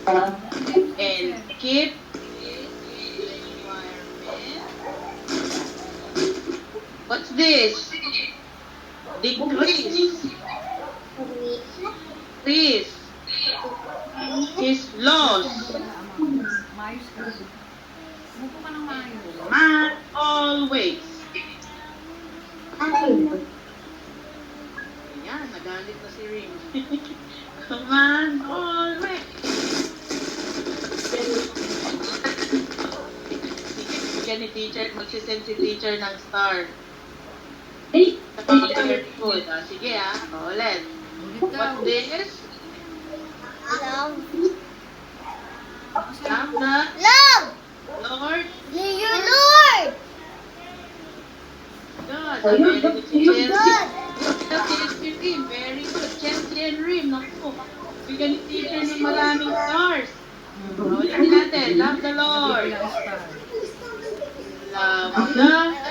and keep what's this? Decrease. Decrease his loss. Maayos ka. Umupo ka ng maayos. Man always. Ayan, nagalit na si Rim. Command always. Sige, bigyan ni teacher, magsisend si teacher ng star. Very good. Sige ulit. Ulit daw. What this? Love. Love the Love. Lord Your Lord. God. Very good si Chelsea. God. Si Rim, very good. Chelsea and Rim, naku. Bigyan ni teacher ng maraming stars. Ulitin natin. Love the Lord. Bilang star. Love the